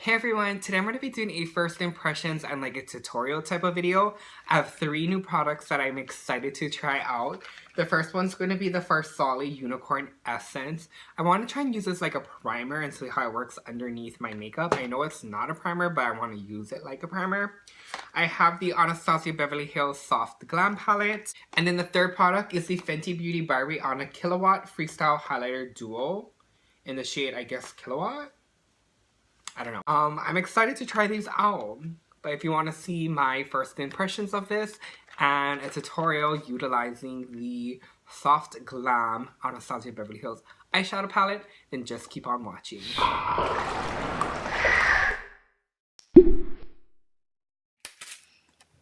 Hey everyone, today I'm going to be doing a first impressions and like a tutorial type of video. I have 3 new products that I'm excited to try out. The first one's going to be the Farsali Unicorn Essence. I want to try and use this like a primer and see how it works underneath my makeup. I know it's not a primer, but I want to use it like a primer. I have the Anastasia Beverly Hills Soft Glam palette. And then the third product is the Fenty Beauty by Rihanna Killawatt Freestyle Highlighter Duo in the shade, I guess, Killawatt. I don't know. I'm excited to try these out. But if you want to see my first impressions of this and a tutorial utilizing the Soft Glam Anastasia Beverly Hills eyeshadow palette, then just keep on watching.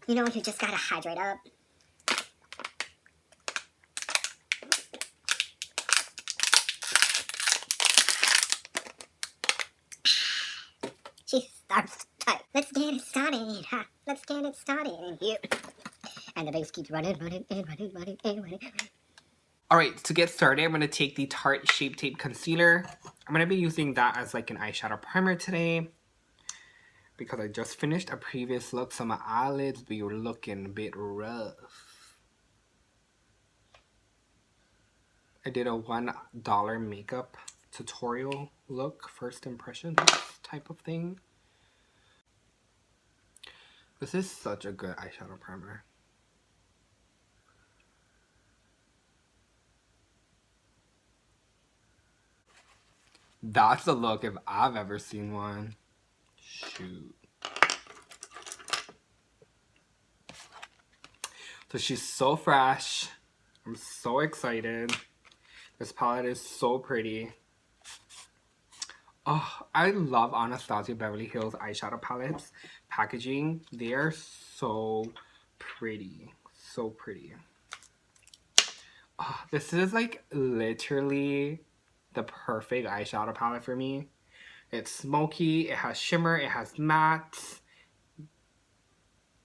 You know, you just gotta hydrate up. She starts tight. Let's get it started. Ha. Let's get it started. Here. And the bass keeps running. Alright, to get started, I'm going to take the Tarte Shape Tape Concealer. I'm going to be using that as like an eyeshadow primer today, because I just finished a previous look, so my eyelids be looking a bit rough. I did a $1 makeup tutorial look, first impressions type of thing. This is such a good eyeshadow primer. That's a look if I've ever seen one. Shoot. So she's so fresh. I'm so excited. This palette is so pretty. Oh, I love Anastasia Beverly Hills eyeshadow palettes. Packaging, they are so pretty. So pretty. Oh, this is like literally the perfect eyeshadow palette for me. It's smoky, it has shimmer, it has mattes.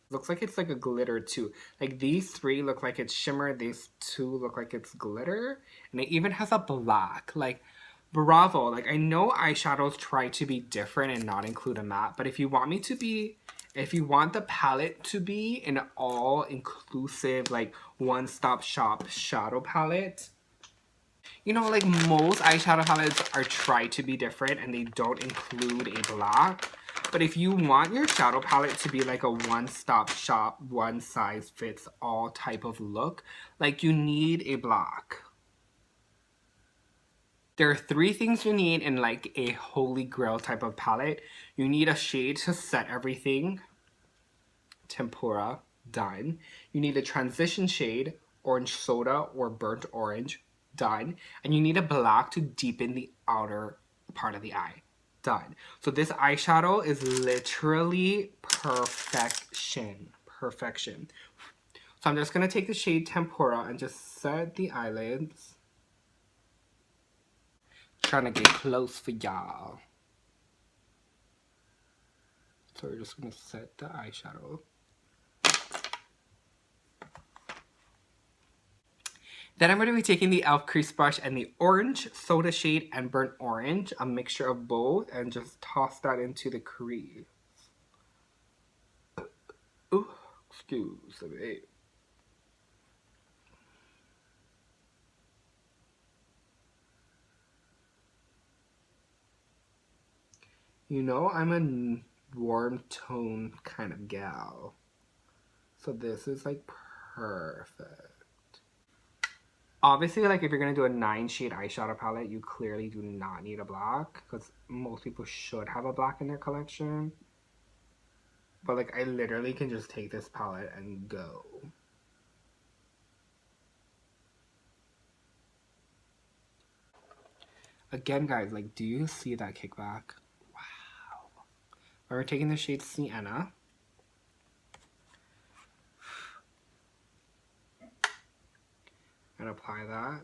Looks like it's like a glitter too. Like these 3 look like it's shimmer, these 2 look like it's glitter. And it even has a black. Like, bravo. Like, I know eyeshadows try to be different and not include a matte, but if you want the palette to be an all-inclusive, like, one-stop shop shadow palette, you know, like most eyeshadow palettes are try to be different and they don't include a black. But if you want your shadow palette to be like a one-stop shop, one-size-fits-all type of look, like you need a black. There are 3 things you need in like a holy grail type of palette. You need a shade to set everything. Tempura, done. You need a transition shade, orange soda or burnt orange, done. And you need a black to deepen the outer part of the eye, done. So this eyeshadow is literally perfection. Perfection. So I'm just going to take the shade Tempura and just set the eyelids. Trying to get close for y'all. So we're just going to set the eyeshadow. Then I'm going to be taking the e.l.f. crease brush and the orange soda shade and burnt orange, a mixture of both, and just toss that into the crease. Ooh, excuse me. You know, I'm a warm tone kind of gal. So this is like perfect. Obviously, like if you're going to do a 9-shade eyeshadow palette, you clearly do not need a black, because most people should have a black in their collection. But like I literally can just take this palette and go. Again, guys, like do you see that kickback? Wow. We're taking the shade Sienna. And apply that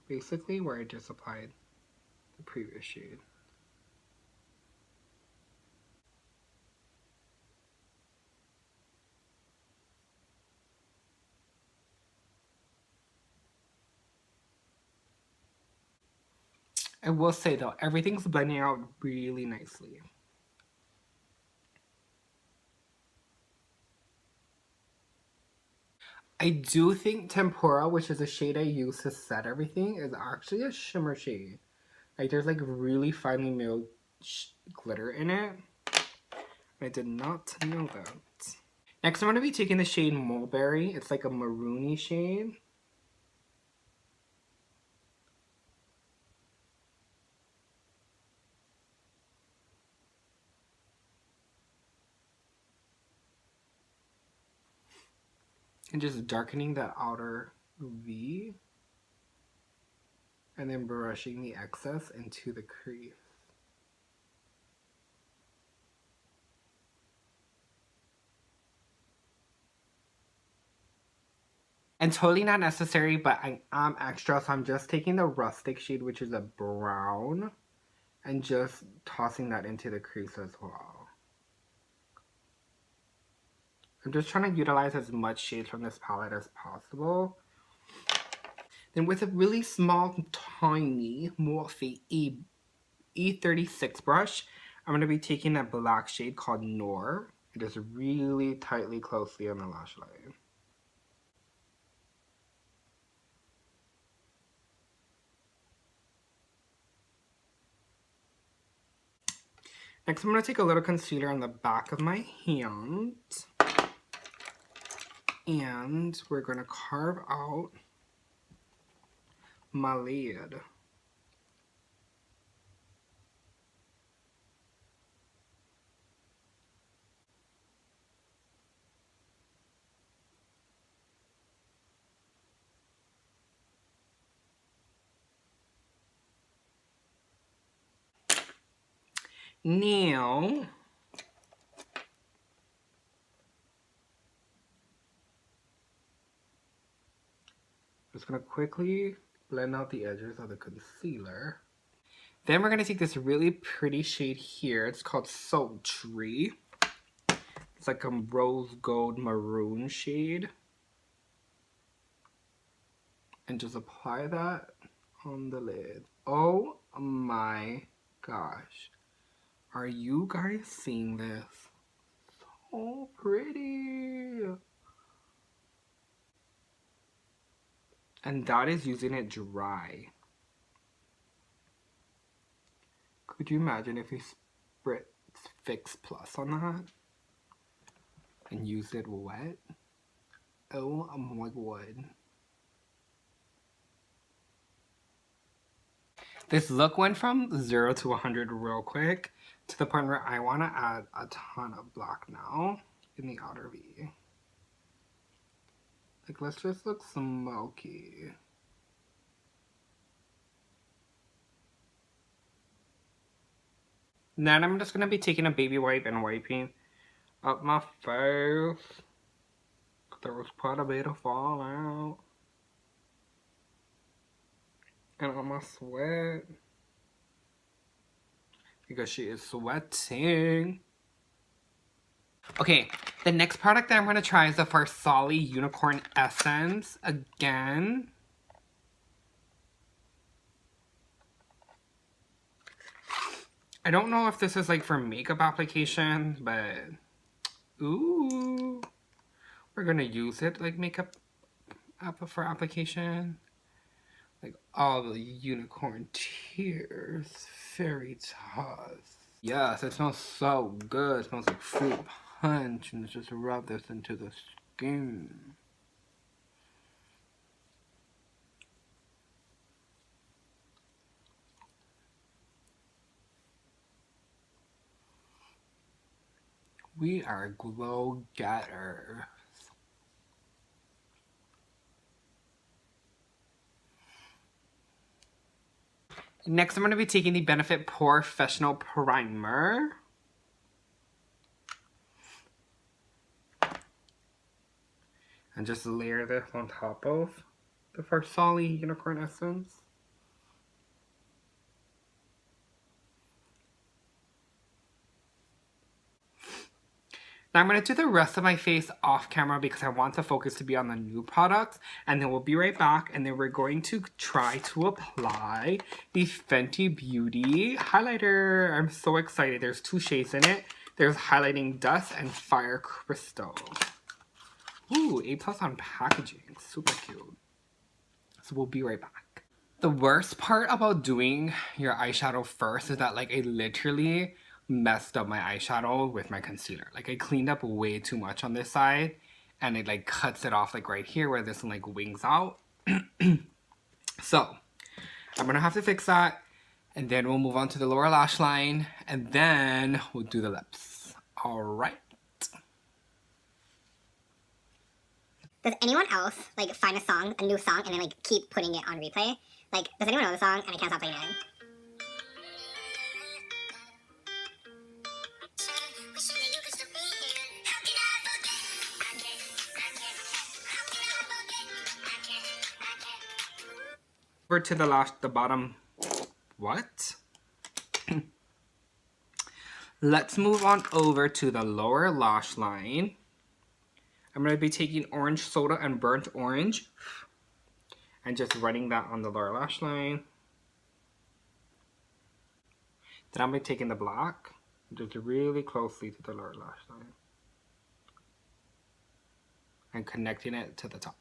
basically where I just applied the previous shade. I will say though, everything's blending out really nicely. I do think Tempura, which is a shade I use to set everything, is actually a shimmer shade. Like, there's like really finely milled glitter in it. I did not know that. Next, I'm going to be taking the shade Mulberry. It's like a maroony shade. And just darkening the outer V. And then brushing the excess into the crease. And totally not necessary, but I am extra, so I'm just taking the rustic shade, which is a brown, and just tossing that into the crease as well. I'm just trying to utilize as much shade from this palette as possible. Then with a really small, tiny Morphe E36 brush, I'm going to be taking that black shade called Noir, and just really tightly, closely on the lash line. Next, I'm going to take a little concealer on the back of my hand. And we're going to carve out my lid. Now, just going to quickly blend out the edges of the concealer. Then we're going to take this really pretty shade here. It's called Sultry. It's like a rose gold maroon shade. And just apply that on the lid. Oh my gosh. Are you guys seeing this? So pretty. And that is using it dry. Could you imagine if you spritz Fix Plus on that and use it wet? Oh my god. This look went from 0 to 100 real quick to the point where I want to add a ton of black now in the outer V. Like, let's just look smoky. Then I'm just going to be taking a baby wipe and wiping up my face. There was quite a bit of fallout. And on my sweat. Because she is sweating. Okay, the next product that I'm going to try is the Farsali Unicorn Essence. Again. I don't know if this is like for makeup application, but ooh, we're going to use it like makeup for application. Like all the unicorn tears, fairy dust. Yes, it smells so good. It smells like fruit punch, and let's just rub this into the skin. We are glow getters. Next, I'm going to be taking the Benefit Professional Primer. And just layer this on top of the Farsali Unicorn Essence. Now I'm going to do the rest of my face off camera because I want the focus to be on the new products. And then we'll be right back. And then we're going to try to apply the Fenty Beauty highlighter. I'm so excited. There's 2 shades in it. There's Highlighting Dust and Fire Crystal. Ooh, A+ on packaging. Super cute. So we'll be right back. The worst part about doing your eyeshadow first is that like I literally messed up my eyeshadow with my concealer. Like I cleaned up way too much on this side and it like cuts it off like right here where this one like wings out. So I'm gonna have to fix that and then we'll move on to the lower lash line and then we'll do the lips. All right. Does anyone else like find a new song, and then like keep putting it on replay? Like, does anyone know the song and I can't stop playing it? Over to the bottom. What? Let's move on over to the lower lash line. I'm going to be taking orange soda and burnt orange and just running that on the lower lash line. Then I'm going to be taking the black just really closely to the lower lash line and connecting it to the top.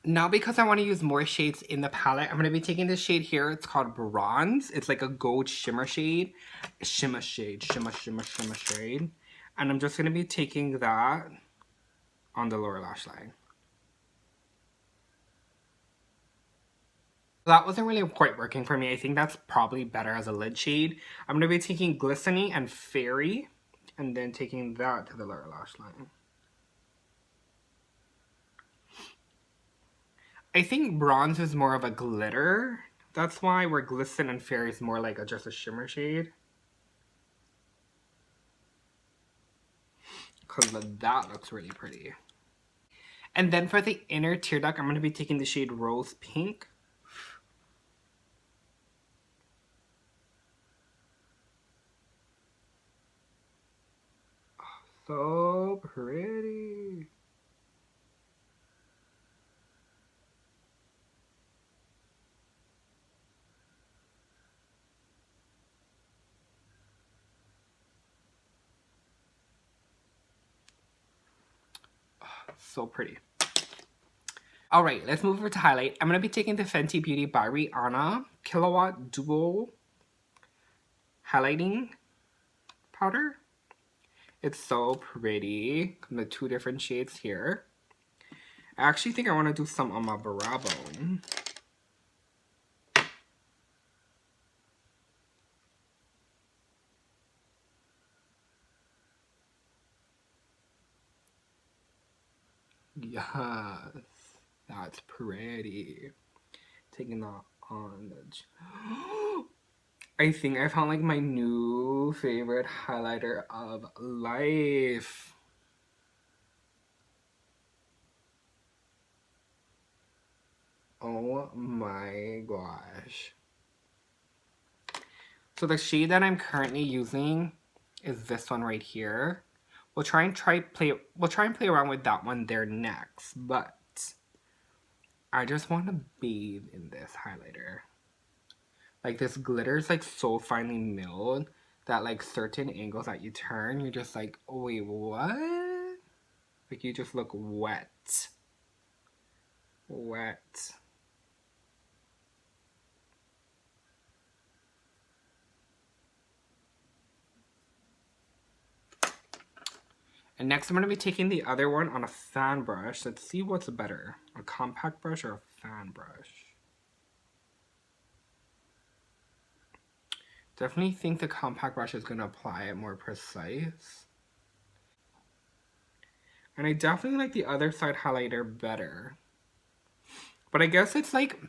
Now because I want to use more shades in the palette, I'm going to be taking this shade here. It's called Bronze. It's like a gold shimmer shade. Shimmer shade. And I'm just going to be taking that on the lower lash line. That wasn't really quite working for me. I think that's probably better as a lid shade. I'm going to be taking Glistening and Fairy and then taking that to the lower lash line. I think Bronze is more of a glitter. That's why where Glisten and Fairy is more like just a shimmer shade. Because that looks really pretty. And then for the inner tear duct, I'm going to be taking the shade Rose Pink. Oh, so pretty. So pretty. All right, let's move over to highlight. I'm going to be taking the Fenty Beauty by Rihanna Killawatt Dual Highlighting Powder. It's so pretty. The two different shades here. I actually think I want to do some on my brow bone. Yes, that's pretty. Taking that on the... I think I found like my new favorite highlighter of life. Oh my gosh. So the shade that I'm currently using is this one right here. We'll try and play around with that one there next, but I just want to bathe in this highlighter. Like this glitter is like so finely milled that like certain angles that you turn, you're just like, oh wait, what? Like you just look wet. Wet. And next I'm going to be taking the other one on a fan brush. Let's see what's better, a compact brush or a fan brush. Definitely think the compact brush is going to apply it more precise. And I definitely like the other side highlighter better. But I guess it's like,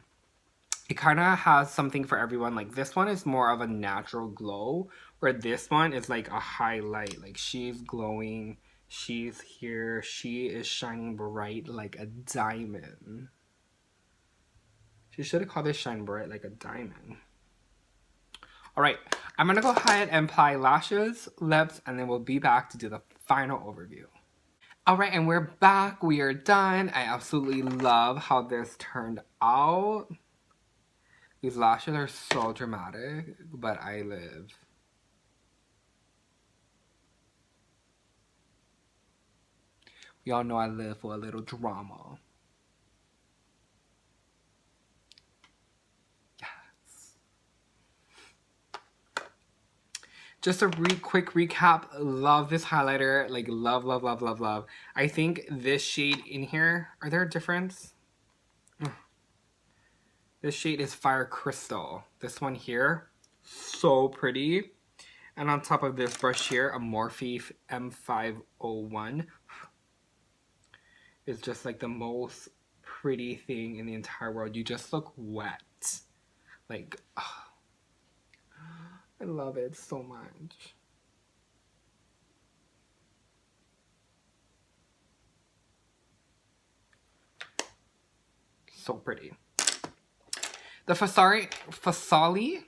it kind of has something for everyone. Like this one is more of a natural glow, where this one is like a highlight. Like she's glowing, she's here, she is shining bright like a diamond. She should have called this shine bright like a diamond. Alright, I'm going to go ahead and apply lashes, lips, and then we'll be back to do the final overview. Alright, and we're back. We are done. I absolutely love how this turned out. These lashes are so dramatic, but I live. Y'all know I live for a little drama. Yes. Just a quick recap. Love this highlighter. Like, love, love, love, love, love. I think this shade in here, are there a difference? This shade is Fire Crystal. This one here, so pretty. And on top of this brush here, a Morphe M501. It's just like the most pretty thing in the entire world. You just look wet. Like, oh, I love it so much. So pretty. The Farsali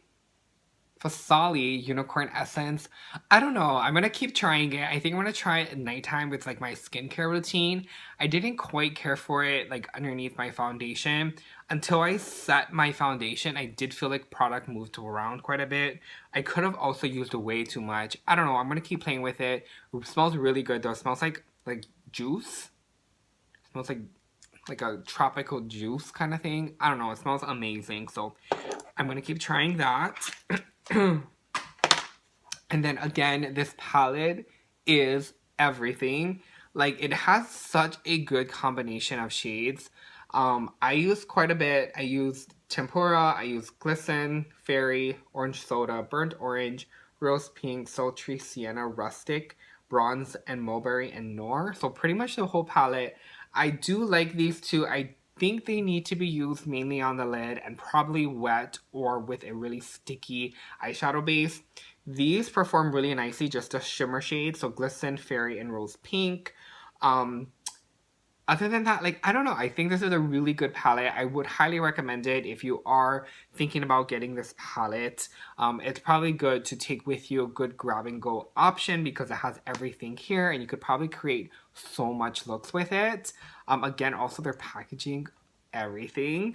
Unicorn Essence. I don't know. I'm going to keep trying it. I think I'm going to try it at nighttime with like my skincare routine. I didn't quite care for it like underneath my foundation. Until I set my foundation, I did feel like product moved around quite a bit. I could have also used way too much. I don't know. I'm going to keep playing with it. It smells really good though. It smells like juice. It smells like a tropical juice kind of thing. I don't know. It smells amazing. So I'm going to keep trying that. And then again, this palette is everything. Like, it has such a good combination of shades. I used quite a bit. I used Tempura, I used Glisten, Fairy, Orange Soda, Burnt Orange, Rose Pink, Sultry, Sienna, Rustic, Bronze, and Mulberry, and Noir. So pretty much the whole palette. I do like these two. I think they need to be used mainly on the lid and probably wet or with a really sticky eyeshadow base. These perform really nicely just as shimmer shades, so Glisten, Fairy, and Rose Pink. Other than that, like, I don't know. I think this is a really good palette. I would highly recommend it if you are thinking about getting this palette. It's probably good to take with you a good grab and go option because it has everything here and you could probably create so much looks with it. Again, also their packaging, everything.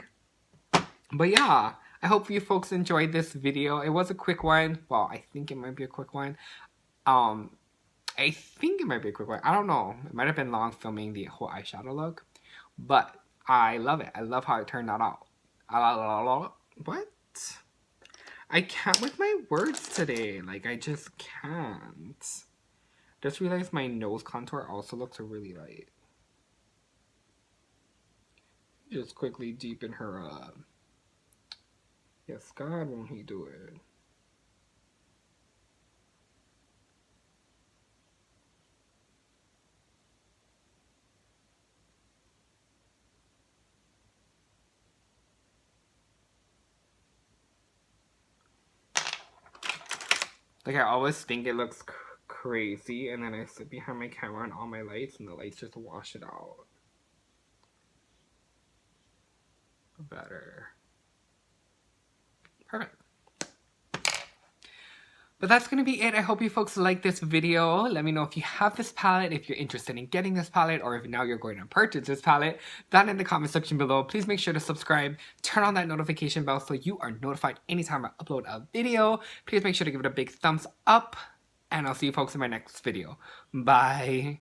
But yeah, I hope you folks enjoyed this video. It was a quick one. Well, I think it might be a quick one. I think it might be a quick one. I don't know. It might have been long filming the whole eyeshadow look. But I love it. I love how it turned out. What? I can't with my words today. Like, I just can't. Just realized my nose contour also looks really light. Just quickly deepen her up. Yes, God, won't he do it? Like, I always think it looks crazy, and then I sit behind my camera and all my lights, and the lights just wash it out. Better. Perfect. But that's going to be it. I hope you folks like this video. Let me know if you have this palette, if you're interested in getting this palette, or if now you're going to purchase this palette. Down in the comment section below. Please make sure to subscribe. Turn on that notification bell so you are notified anytime I upload a video. Please make sure to give it a big thumbs up. And I'll see you folks in my next video. Bye.